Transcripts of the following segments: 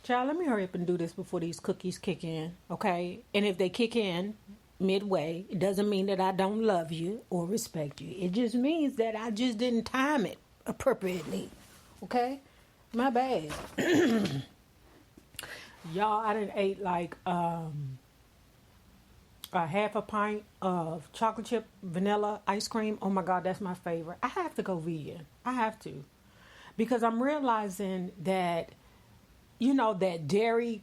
Child, let me hurry up and do this before these cookies kick in, okay? And if they kick in midway, it doesn't mean that I don't love you or respect you. It just means that I just didn't time it appropriately, okay? My bad. Y'all, I done ate like a half a pint of chocolate chip vanilla ice cream. Oh my God, that's my favorite. I have to go vegan. I have to. Because I'm realizing that, that dairy,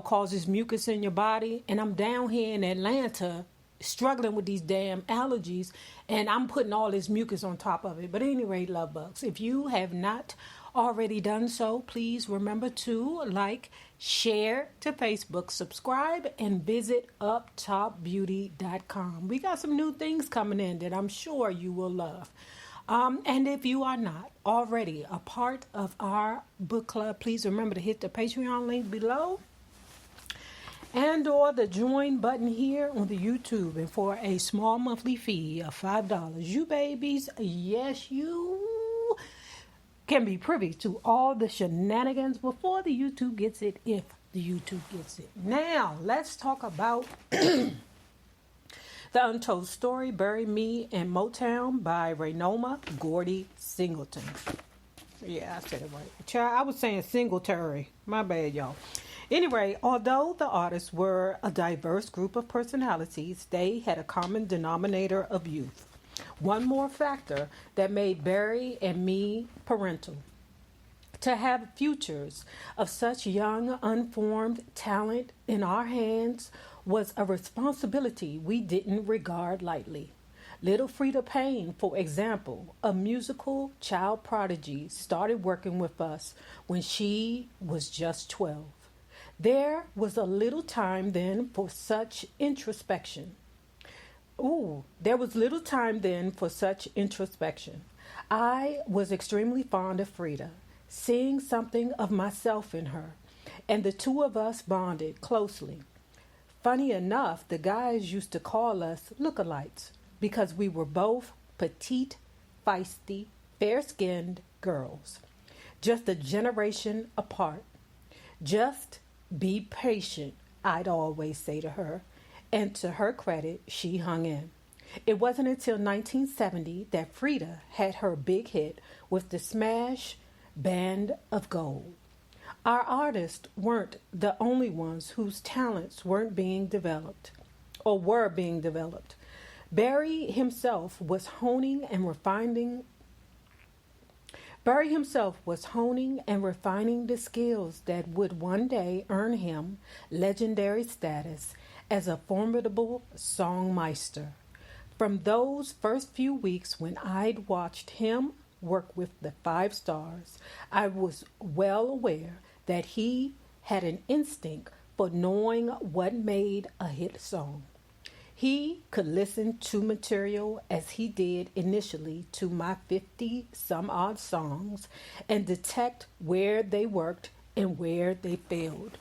causes mucus in your body. And I'm down here in Atlanta struggling with these damn allergies. And I'm putting all this mucus on top of it. But anyway, love bugs, if you have not already done so, please remember to like, share to Facebook, subscribe, and visit uptopbeauty.com. We got some new things coming in that I'm sure you will love. And if you are not already a part of our book club, please remember to hit the Patreon link below and or the join button here on the YouTube. And for a small monthly fee of $5, you babies, yes, you can be privy to all the shenanigans before the YouTube gets it, if the YouTube gets it. Now, let's talk about The Untold Story, Bury Me in Motown by Raynoma Gordy Singleton. Yeah, I said it right. Child, I was saying Singletary. My bad, y'all. Anyway, although the artists were a diverse group of personalities, they had a common denominator of youth. One more factor that made Barry and me parental. To have futures of such young, unformed talent in our hands was a responsibility we didn't regard lightly. Little Frida Payne, for example, a musical child prodigy, started working with us when she was just 12. There was a little time then for such introspection. There was little time then for such introspection. I was extremely fond of Frida, seeing something of myself in her, and the two of us bonded closely. Funny enough, the guys used to call us lookalikes because we were both petite, feisty, fair-skinned girls, just a generation apart. Just be patient, I'd always say to her. And to her credit, she hung in. It wasn't until 1970 that Frida had her big hit with the smash Band of Gold. Our artists weren't the only ones whose talents weren't being developed or were being developed. Barry himself was honing and refining the skills that would one day earn him legendary status as a formidable songmeister. From those first few weeks when I'd watched him work with the Five Stars, I was well aware that he had an instinct for knowing what made a hit song. He could listen to material as he did initially to my 50-some-odd songs and detect where they worked and where they failed.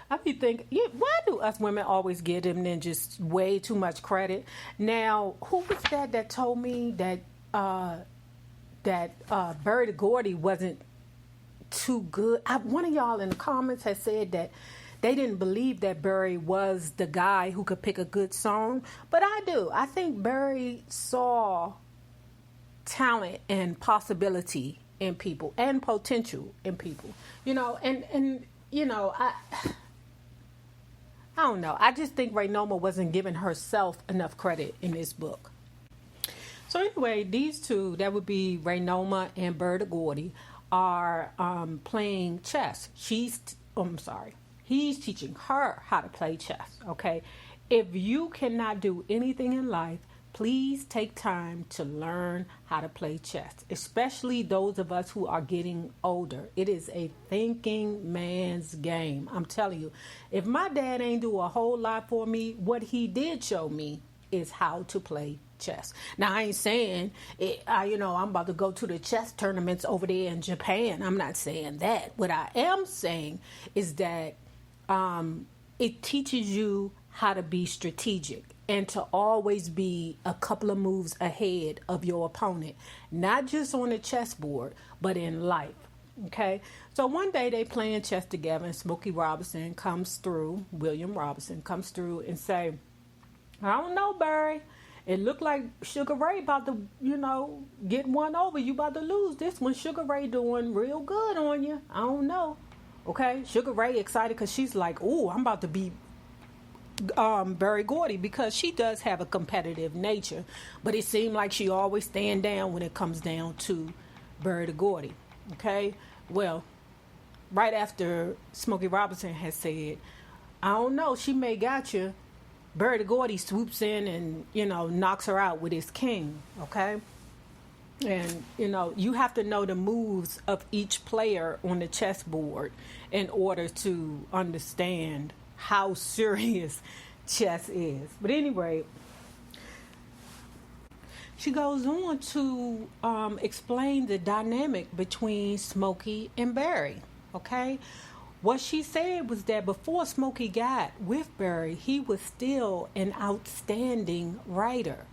I be thinking, why do us women always give them then just way too much credit? Now, who was that told me that Barry the Gordy wasn't too good? One of y'all in the comments has said that they didn't believe that Barry was the guy who could pick a good song, but I do. I think Barry saw talent and possibility in people and potential in people, I don't know. I just think Raynoma wasn't giving herself enough credit in this book. So anyway, these two, that would be Raynoma and Barry the Gordy, are playing chess. He's teaching her how to play chess, okay? If you cannot do anything in life, please take time to learn how to play chess, especially those of us who are getting older. It is a thinking man's game. I'm telling you, if my dad ain't do a whole lot for me, what he did show me is how to play chess. Now, I ain't saying, I'm about to go to the chess tournaments over there in Japan. I'm not saying that. What I am saying is that it teaches you how to be strategic and to always be a couple of moves ahead of your opponent, not just on the chessboard, but in life. Okay, so one day they playing chess together, and Smokey Robinson comes through. William Robinson comes through and say, "I don't know, Barry. It looked like Sugar Ray about to, get one over. You about to lose this one. Sugar Ray doing real good on you. I don't know." Okay, Sugar Ray excited because she's like, "Ooh, I'm about to beat Barry Gordy," because she does have a competitive nature, but it seemed like she always stand down when it comes down to Barry the Gordy. Okay, well, right after Smokey Robinson has said, "I don't know, she may got you," Barry the Gordy swoops in and knocks her out with his king. Okay, and you have to know the moves of each player on the chessboard in order to understand how serious chess is. But anyway, she goes on to explain the dynamic between Smokey and Barry. Okay, what she said was that before Smokey got with Barry, he was still an outstanding writer,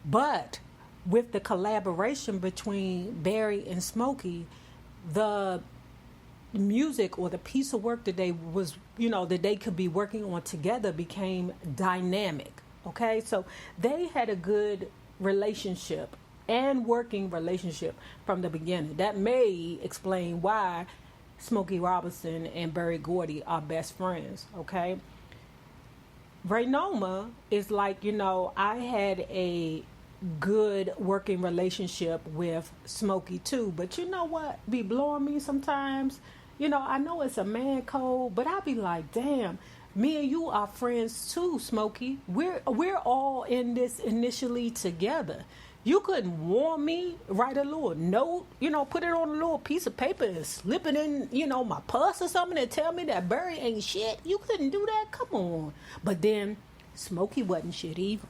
but with the collaboration between Barry and Smokey, the music or the piece of work that they could be working on together became dynamic. Okay, so they had a good relationship and working relationship from the beginning. That may explain why Smokey Robinson and Barry Gordy are best friends. Okay, Raynoma is like, I had a good working relationship with Smokey too, but you know what be blowing me sometimes? I know it's a man code, but I be like, damn, me and you are friends too, Smokey. We're all in this initially together. You couldn't warn me, write a little note, put it on a little piece of paper and slip it in, my purse or something and tell me that Barry ain't shit. You couldn't do that? Come on. But then Smokey wasn't shit either.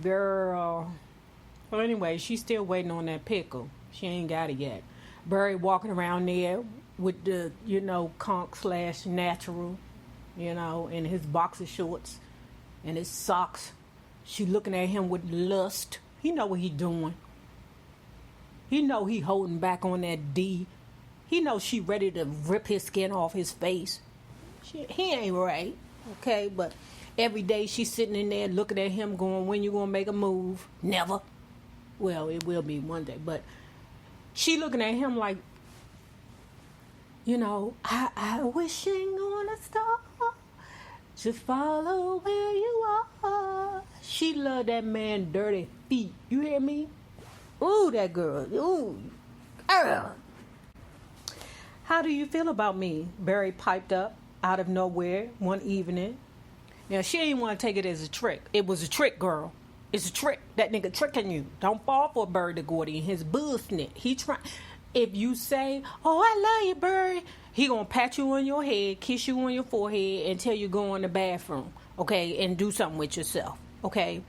Girl. Well, anyway, she's still waiting on that pickle. She ain't got it yet. Barry walking around there with the, conk/natural, in his boxer shorts and his socks. She looking at him with lust. He know what he doing. He know he holding back on that D. He know she ready to rip his skin off his face. He ain't right, okay? But every day she's sitting in there looking at him going, when you gonna make a move? Never. Well, it will be one day, but she looking at him like, I wishing on a star to follow where you are. She love that man dirty feet. You hear me? Ooh, that girl. Ooh, girl. How do you feel about me? Barry piped up out of nowhere one evening. Now, she didn't want to take it as a trick. It was a trick, girl. It's a trick. That nigga tricking you. Don't fall for Barry the Gordy and his bullshit. If you say, "Oh, I love you, Barry," he gonna pat you on your head, kiss you on your forehead, and tell you go in the bathroom, okay, and do something with yourself, okay?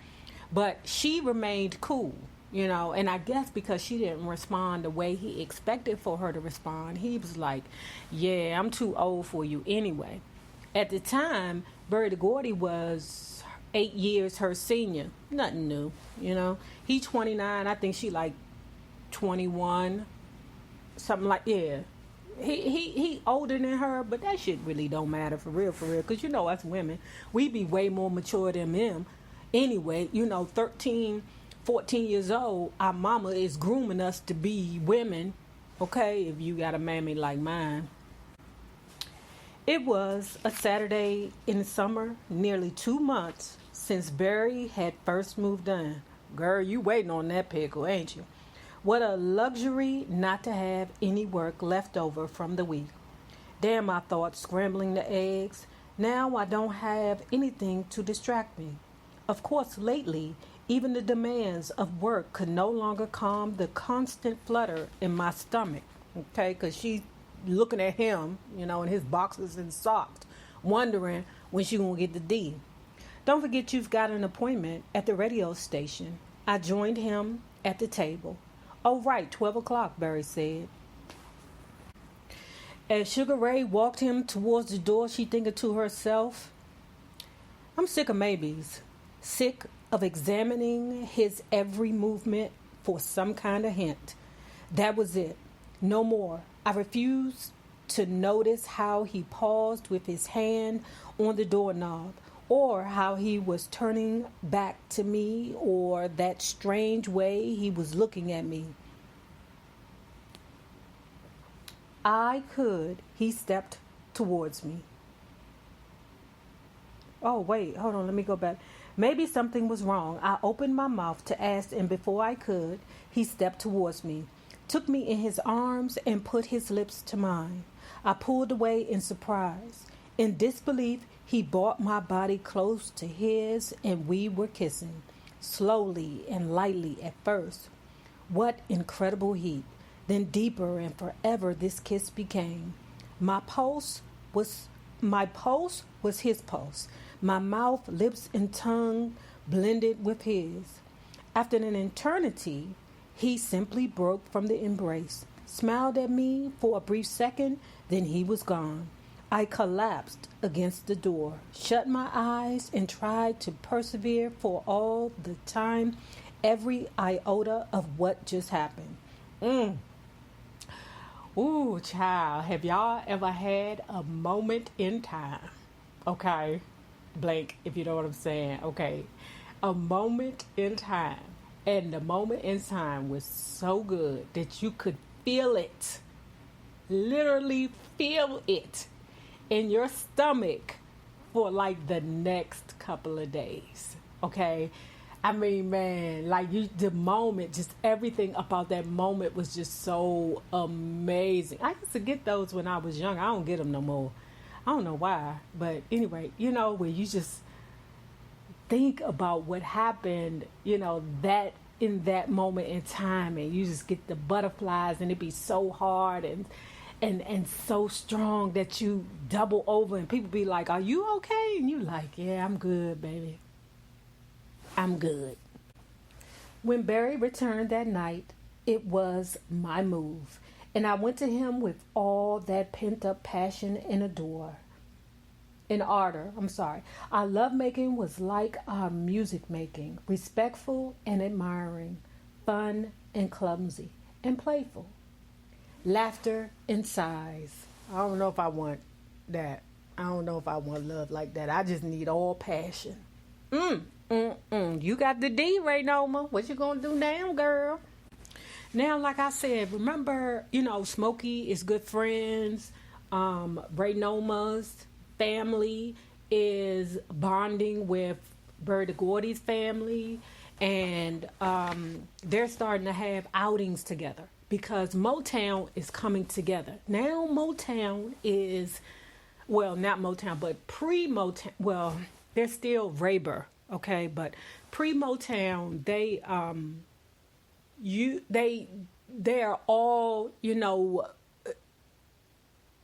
But she remained cool, and I guess because she didn't respond the way he expected for her to respond, he was like, "Yeah, I'm too old for you anyway." At the time, Barry the Gordy was 8 years her senior. Nothing new, He 29, I think she like 21, something like, yeah. He older than her, but that shit really don't matter for real, because us women, we be way more mature than them. Anyway, 13, 14 years old, our mama is grooming us to be women, okay, if you got a mammy like mine. It was a Saturday in the summer, nearly 2 months since Barry had first moved in. Girl, you waiting on that pickle, ain't you? What a luxury not to have any work left over from the week. Damn, I thought, scrambling the eggs. Now I don't have anything to distract me. Of course, lately, even the demands of work could no longer calm the constant flutter in my stomach. Okay, because she's looking at him, in his boxers and socks, wondering when she gonna get the D. Don't forget you've got an appointment at the radio station. I joined him at the table. Oh, right, 12 o'clock, Barry said. As Sugar Ray walked him towards the door, she thinking to herself, I'm sick of maybes. Sick of examining his every movement for some kind of hint. That was it. No more. I refused to notice how he paused with his hand on the doorknob, or how he was turning back to me, or that strange way he was looking at me. He stepped towards me. Oh, wait, hold on, let me go back. Maybe something was wrong. I opened my mouth to ask, and before I could, he stepped towards me, took me in his arms, and put his lips to mine. I pulled away in surprise. In disbelief, he brought my body close to his, and we were kissing, slowly and lightly at first. What incredible heat! Then deeper and forever this kiss became. My pulse was his pulse. My mouth, lips, and tongue blended with his. After an eternity, he simply broke from the embrace, smiled at me for a brief second, then he was gone. I collapsed against the door, shut my eyes, and tried to persevere for all the time, every iota of what just happened. Ooh, child, have y'all ever had a moment in time? Okay, blank, if you know what I'm saying. Okay, a moment in time. And the moment in time was so good that you could feel it. Literally feel it in your stomach for like the next couple of days. Okay? I mean, man, like the moment, just everything about that moment was just so amazing. I used to get those when I was young. I don't get them no more. I don't know why. But anyway, where you just think about what happened, that in that moment in time, and you just get the butterflies, and it be so hard and so strong that you double over, and people be like, "Are you okay?" And you like, "Yeah, I'm good, baby. I'm good." When Barry returned that night, it was my move, and I went to him with all that pent-up passion and ardor. Our lovemaking was like our music making, respectful and admiring, fun and clumsy and playful, laughter and sighs. I don't know if I want that. I don't know if I want love like that. I just need all passion. You got the D, Raynoma. What you gonna do now, girl? Now, like I said, remember, Smokey is good friends. Raynoma's family is bonding with Gordy's family, and they're starting to have outings together because Motown is coming together. Now Motown is, well, not Motown, but pre-Motown. Well, they're still Rayber, okay, but pre-Motown, they are all,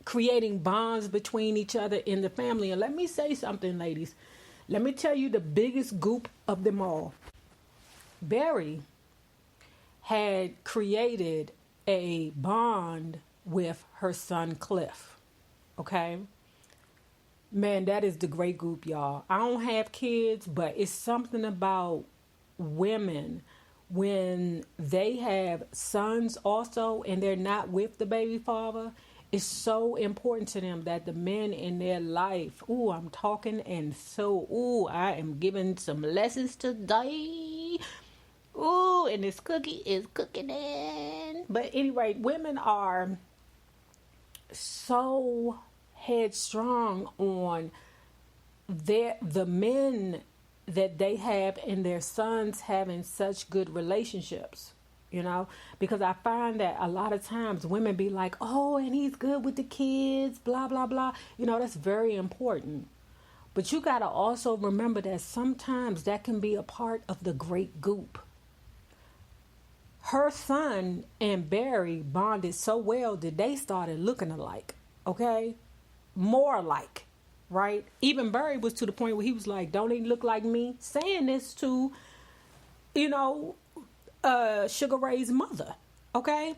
creating bonds between each other in the family. And let me say something, ladies. Let me tell you the biggest goop of them all. Barry had created a bond with her son Cliff. Okay? Man, that is the great goop, y'all. I don't have kids, but it's something about women when they have sons also and they're not with the baby father. It's so important to them that the men in their life, I'm talking, and so, I am giving some lessons today. And this cookie is cooking in. But anyway, women are so headstrong on the men that they have and their sons having such good relationships. Because I find that a lot of times women be like, and he's good with the kids, blah, blah, blah. That's very important. But you got to also remember that sometimes that can be a part of the great goop. Her son and Barry bonded so well that they started looking alike, okay? More alike, right? Even Barry was to the point where he was like, "Don't he look like me?" Saying this to, Sugar Ray's mother, okay?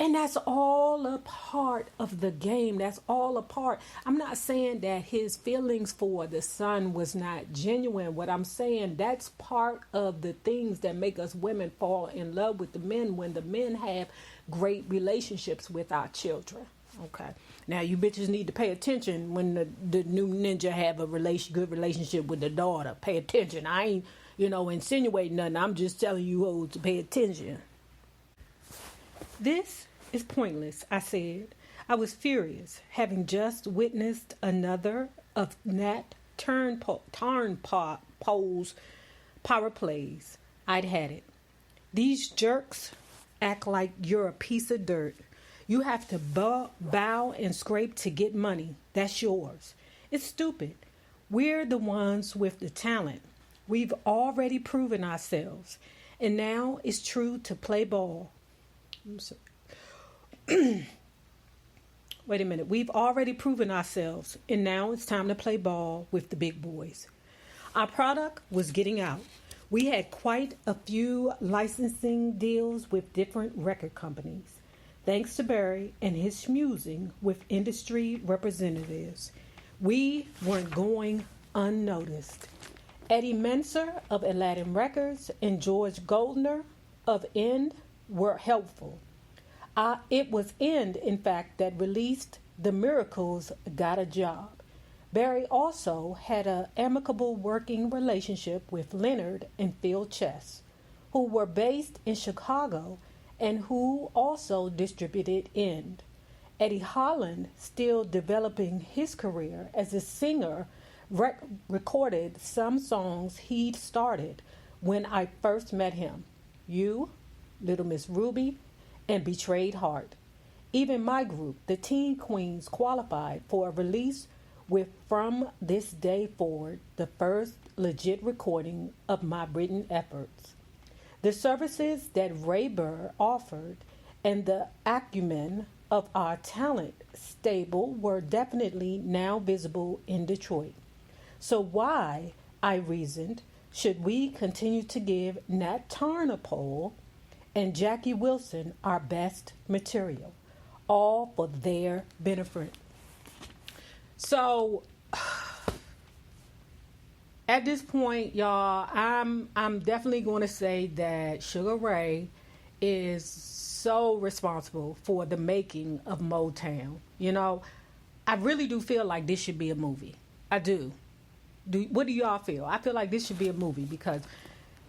And that's all a part of the game. That's all a part. I'm not saying that his feelings for the son was not genuine. What I'm saying, that's part of the things that make us women fall in love with the men when the men have great relationships with our children. Okay. Now you bitches need to pay attention when the new ninja have a good relationship with the daughter. Pay attention. I ain't, insinuating nothing. I'm just telling you hoes to pay attention. This is pointless, I said. I was furious, having just witnessed another of Nat Turnpole's power plays. I'd had it. These jerks act like you're a piece of dirt. You have to bow and scrape to get money. That's yours. It's stupid. We're the ones with the talent. We've already proven ourselves. And now it's true to play ball. Wait a minute. We've already proven ourselves. And now it's time to play ball with the big boys. Our product was getting out. We had quite a few licensing deals with different record companies. Thanks to Barry and his schmoozing with industry representatives, we weren't going unnoticed. Eddie Menser of Aladdin Records and George Goldner of End were helpful. It was End, in fact, that released The Miracles Got a Job. Barry also had an amicable working relationship with Leonard and Phil Chess, who were based in Chicago and who also distributed End. Eddie Holland, still developing his career as a singer, recorded some songs he'd started when I first met him. You, Little Miss Ruby, and Betrayed Heart. Even my group, the Teen Queens, qualified for a release with From This Day Forward, the first legit recording of my written efforts. The services that Ray Burr offered and the acumen of our talent stable were definitely now visible in Detroit. So why, I reasoned, should we continue to give Nat Turnpole and Jackie Wilson our best material, all for their benefit? So at this point, y'all, I'm definitely going to say that Sugar Ray is so responsible for the making of Motown. I really do feel like this should be a movie. I do. What do y'all feel? I feel like this should be a movie because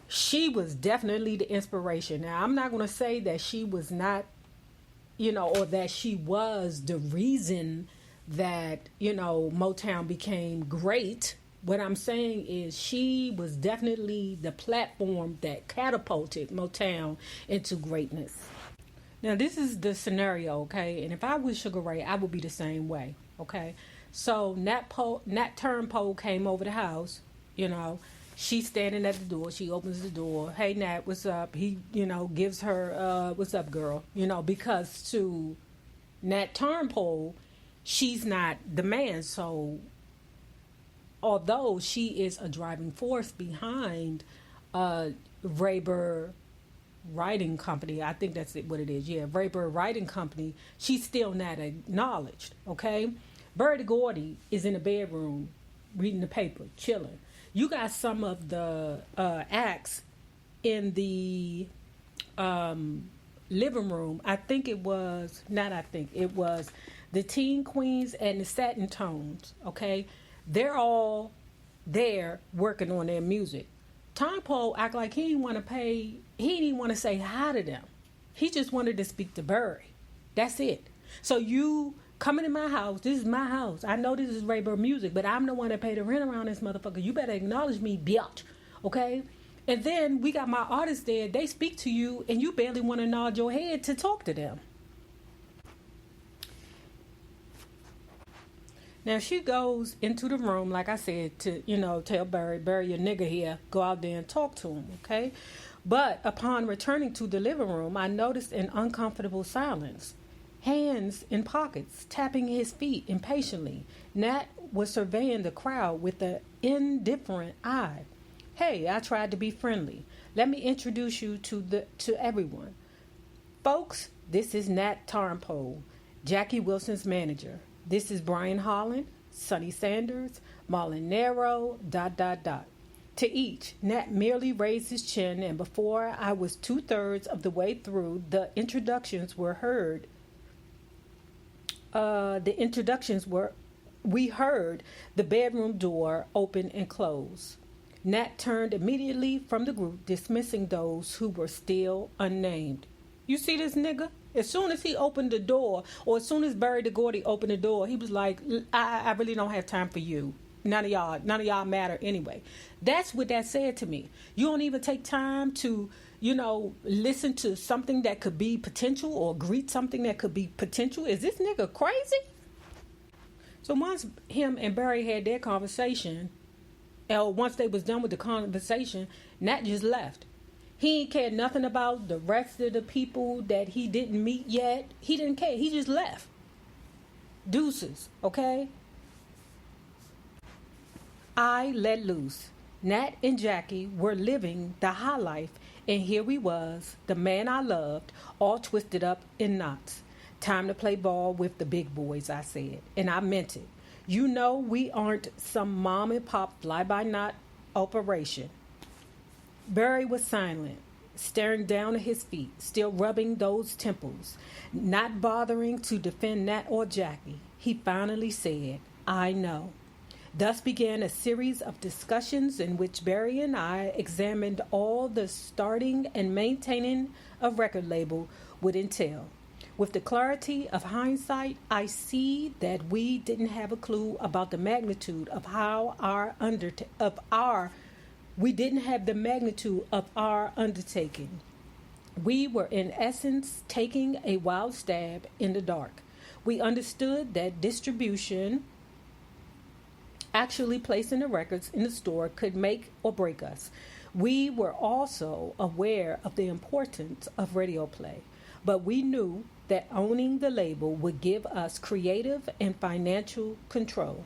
she was definitely the inspiration. Now, I'm not going to say that she was not, or that she was the reason that, Motown became great. What I'm saying is she was definitely the platform that catapulted Motown into greatness. Now, this is the scenario, okay? And if I was Sugar Ray, I would be the same way, okay? So Nat Turnpole came over the house, She's standing at the door. She opens the door. Hey, Nat, what's up? He, gives her, what's up, girl? Because to Nat Turnpole, she's not the man. So although she is a driving force behind Ray Burr Writing Company, I think that's what it is. Yeah, Ray Burr Writing Company, she's still not acknowledged, okay? Gordy is in the bedroom reading the paper, chilling. You got some of the acts in the living room. It was the Teen Queens and the Satin Tones, okay? They're all there working on their music. Turnpole act like he didn't want to say hi to them. He just wanted to speak to Barry. That's it. So you coming in my house, this is my house. I know this is Ray Burr music, but I'm the one that paid the rent around this motherfucker. You better acknowledge me, bitch. Okay? And then we got my artists there. They speak to you, and you barely want to nod your head to talk to them. Now, she goes into the room, like I said, to, tell Barry, your nigga here, go out there and talk to him, okay? But upon returning to the living room, I noticed an uncomfortable silence. Hands in pockets, tapping his feet impatiently. Nat was surveying the crowd with an indifferent eye. Hey, I tried to be friendly. Let me introduce you to everyone. Folks, This is Nat Tarnpole, Jackie Wilson's manager. This is Brian Holland, Sonny Sanders, Marlon Nero, ... To each, Nat merely raised his chin, and before I was 2/3 of the way through, the introductions were heard. We heard the bedroom door open and close. Nat turned immediately from the group, dismissing those who were still unnamed. You see this nigga? As soon as he opened the door, or as soon as Barry the Gordy opened the door, he was like, I really don't have time for you. None of y'all matter anyway. That's what that said to me. You don't even take time to, listen to something that could be potential or greet something that could be potential. Is this nigga crazy? So once him and Barry had their conversation, or once they was done with the conversation, Nat just left. He ain't cared nothing about the rest of the people that he didn't meet yet. He didn't care. He just left. Deuces, okay? I let loose. Nat and Jackie were living the high life, and here we was, the man I loved, all twisted up in knots. Time to play ball with the big boys, I said, and I meant it. We aren't some mom and pop fly-by-night operation. Barry was silent, staring down at his feet, still rubbing those temples, not bothering to defend Nat or Jackie. He finally said, I know. Thus began a series of discussions in which Barry and I examined all the starting and maintaining a record label would entail. With the clarity of hindsight, I see that we didn't have a clue about the magnitude of we didn't have the magnitude of our undertaking. We were in essence taking a wild stab in the dark. We understood that distribution, actually placing the records in the store, could make or break us. We were also aware of the importance of radio play, but we knew that owning the label would give us creative and financial control.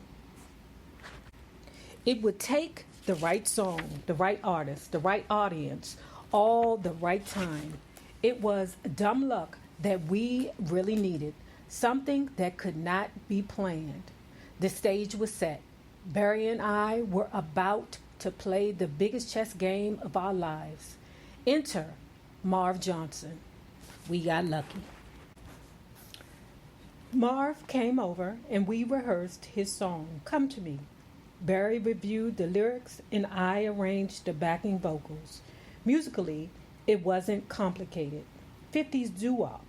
It would take the right song, the right artist, the right audience, all the right time. It was dumb luck that we really needed, something that could not be planned. The stage was set. Barry and I were about to play the biggest chess game of our lives. Enter Marv Johnson. We got lucky. Marv came over and we rehearsed his song, Come to Me. Barry reviewed the lyrics and I arranged the backing vocals. Musically, it wasn't complicated. 50s doo-wop.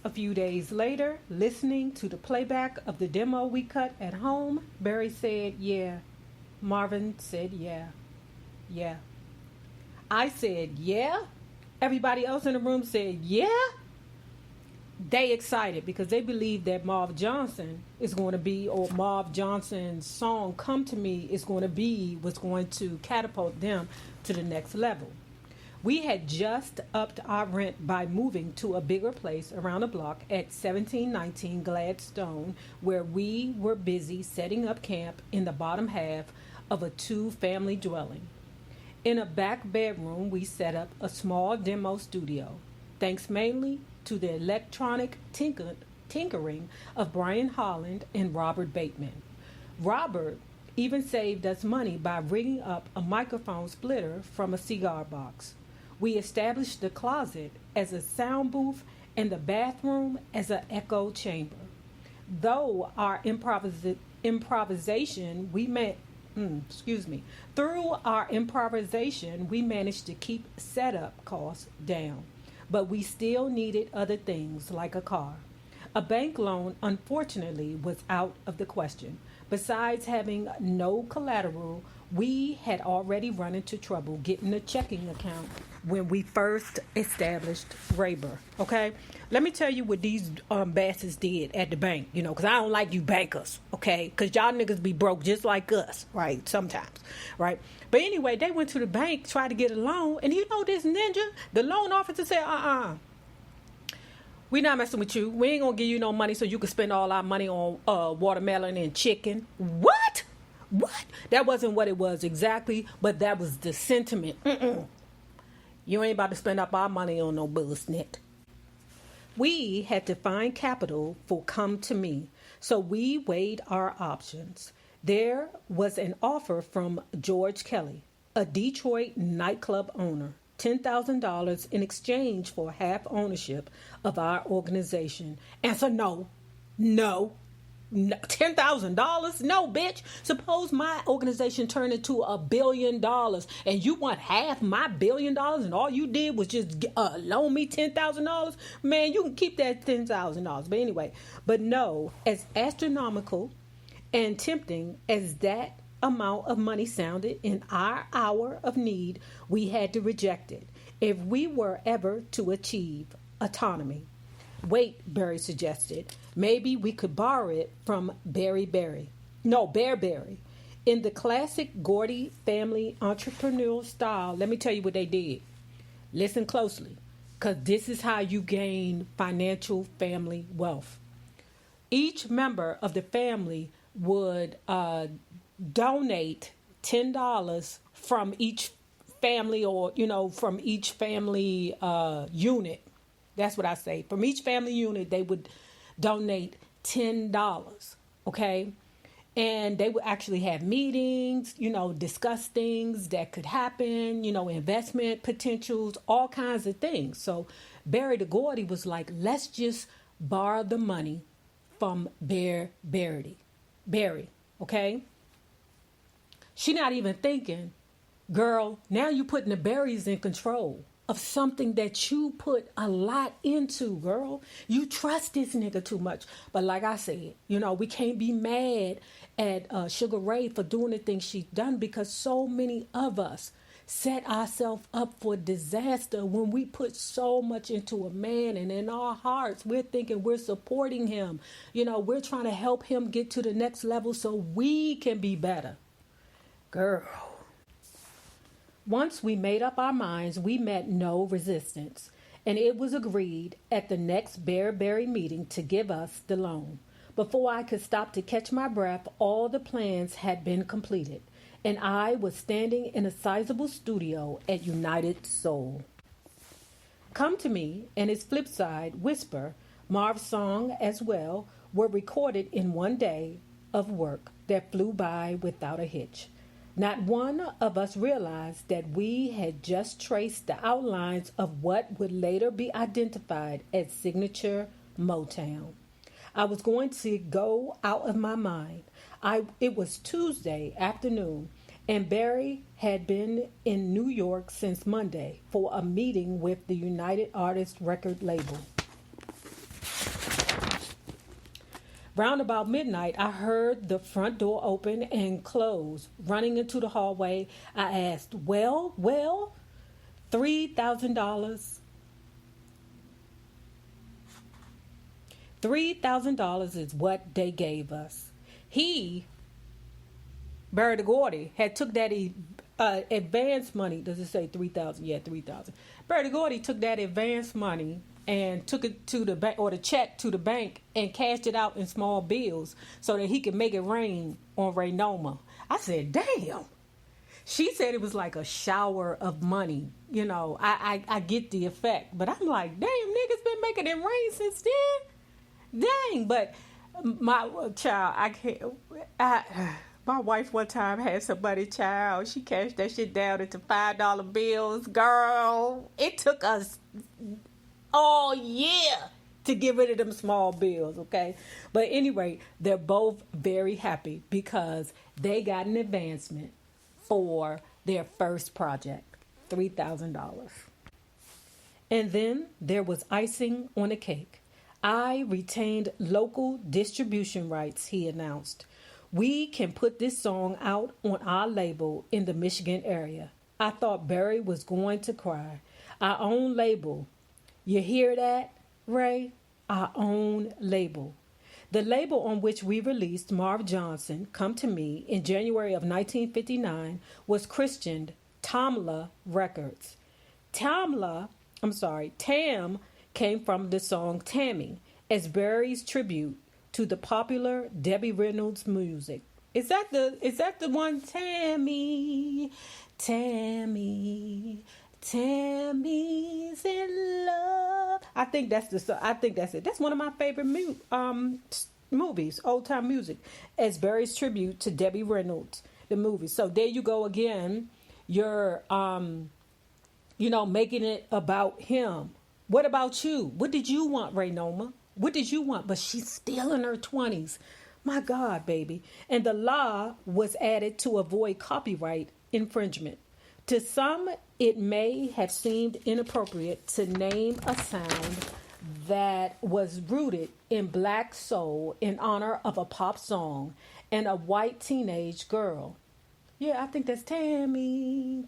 A few days later, listening to the playback of the demo we cut at home, Barry said, yeah. Marvin said, yeah. Yeah. I said, yeah. Everybody else in the room said, yeah. They excited because they believe that Marv Johnson is going to be, or Marv Johnson's song Come to Me is going to be what's going to catapult them to the next level. We had just upped our rent by moving to a bigger place around the block at 1719 Gladstone, where we were busy setting up camp in the bottom half of a 2-family dwelling. In a back bedroom, we set up a small demo studio, thanks mainly to the electronic tinkering of Brian Holland and Robert Bateman. Robert even saved us money by rigging up a microphone splitter from a cigar box. We established the closet as a sound booth and the bathroom as an echo chamber. Though our improvisation, through our improvisation, we managed to keep setup costs down. But we still needed other things like a car. A bank loan, unfortunately, was out of the question. Besides having no collateral, we had already run into trouble getting a checking account when we first established Raber. Okay? Let me tell you what these bastards did at the bank, because I don't like you bankers, okay? Because y'all niggas be broke just like us, right? Sometimes, right? But anyway, they went to the bank, tried to get a loan, and this ninja, the loan officer said, we not messing with you. We ain't gonna give you no money so you can spend all our money on watermelon and chicken. What? That wasn't what it was exactly, but that was the sentiment. You ain't about to spend up our money on no bullshit. We had to find capital for Come to Me, so we weighed our options. There was an offer from George Kelly, a Detroit nightclub owner, $10,000 in exchange for half ownership of our organization. Answer no. No. No. $10,000? No, bitch. Suppose my organization turned into $1 billion and you want half my $1 billion and all you did was just loan me $10,000? Man, you can keep that $10,000. But anyway, but no, as astronomical and tempting as that amount of money sounded in our hour of need, we had to reject it if we were ever to achieve autonomy. Wait, Barry suggested. Maybe we could borrow it from Bear Berry. In the classic Gordy family entrepreneurial style, let me tell you what they did. Listen closely, because this is how you gain financial family wealth. Each member of the family would donate $10 from each family or, from each family unit. That's what I say. From each family unit, they would donate $10, okay? And they would actually have meetings, discuss things that could happen, investment potentials, all kinds of things. So Barry the Gordy was like, let's just borrow the money from Barry, okay? She not even thinking, girl, now you putting the Barrys in control of something that you put a lot into, girl. You trust this nigga too much. But like I said, we can't be mad at Sugar Ray for doing the things she's done, because so many of us set ourselves up for disaster when we put so much into a man, and in our hearts we're thinking we're supporting him. We're trying to help him get to the next level so we can be better. Girl. Once we made up our minds, we met no resistance, and it was agreed at the next Berry meeting to give us the loan. Before I could stop to catch my breath, all the plans had been completed, and I was standing in a sizable studio at United Soul. Come to Me and its flip side, Whisper, Marv's song as well, were recorded in one day of work that flew by without a hitch. Not one of us realized that we had just traced the outlines of what would later be identified as signature Motown. I was going to go out of my mind. It was Tuesday afternoon, and Barry had been in New York since Monday for a meeting with the United Artists record label. Round about midnight, I heard the front door open and close. Running into the hallway, I asked, well, $3,000. $3,000 is what they gave us. Barry the Gordy, had took that advance money. Does it say 3,000? Yeah, 3,000. Barry the Gordy took that advance money and took it to the bank, or the check to the bank, and cashed it out in small bills so that he could make it rain on Raynoma. I said, damn. She said it was like a shower of money. I get the effect. But I'm like, damn, niggas been making it rain since then? Dang. But my child, my wife one time had somebody, child, she cashed that shit down into $5 bills. Girl, it took us all year to get rid of them small bills, okay? But anyway, they're both very happy because they got an advancement for their first project, $3,000. And then there was icing on the cake. I retained local distribution rights, he announced. We can put this song out on our label in the Michigan area. I thought Barry was going to cry. Our own label. You hear that, Ray? Our own label. The label on which we released Marv Johnson, Come to Me, in January of 1959 was christened Tamla Records. Tam came from the song Tammy, as Barry's tribute to the popular Debbie Reynolds music. Is that the one? Tammy, Tammy's in love. I think that's it. That's one of my favorite movies, old time music, as Barry's tribute to Debbie Reynolds, the movie. So there you go again. You're making it about him. What about you? What did you want, Raynoma? What did you want? But she's still in her 20s. My God, baby. And the law was added to avoid copyright infringement. To some, it may have seemed inappropriate to name a sound that was rooted in black soul in honor of a pop song and a white teenage girl. Yeah, I think that's Tammy,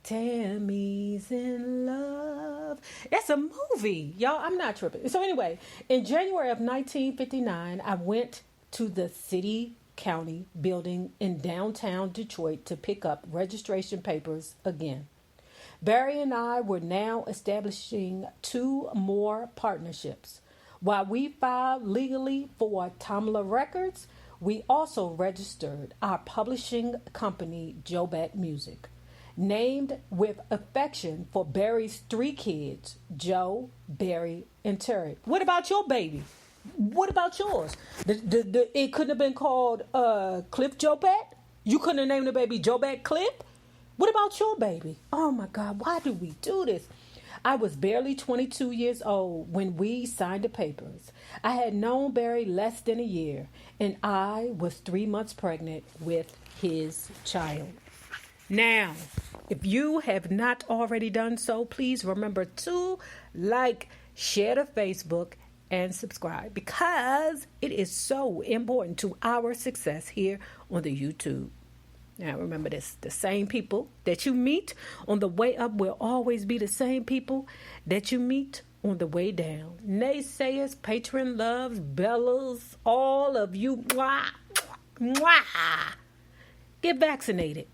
Tammy's in love. That's a movie, y'all. I'm not tripping. So anyway, in January of 1959, I went to the city county building in downtown Detroit to pick up registration papers again. Barry and I were now establishing 2 more partnerships. While we filed legally for Tamla Records, we also registered our publishing company, Jobat Music, named with affection for Barry's 3 kids, Joe, Barry, and Terry. What about your baby? What about yours? It couldn't have been called Cliff Jobat? You couldn't have named the baby Jobat Cliff? What about your baby? Oh my God, why do we do this? I was barely 22 years old when we signed the papers. I had known Barry less than a year, and I was 3 months pregnant with his child. Now, if you have not already done so, please remember to like, share to Facebook, and subscribe, because it is so important to our success here on the YouTube. Now remember this, the same people that you meet on the way up will always be the same people that you meet on the way down. Naysayers, patron loves, bellas, all of you, mwah, mwah, get vaccinated.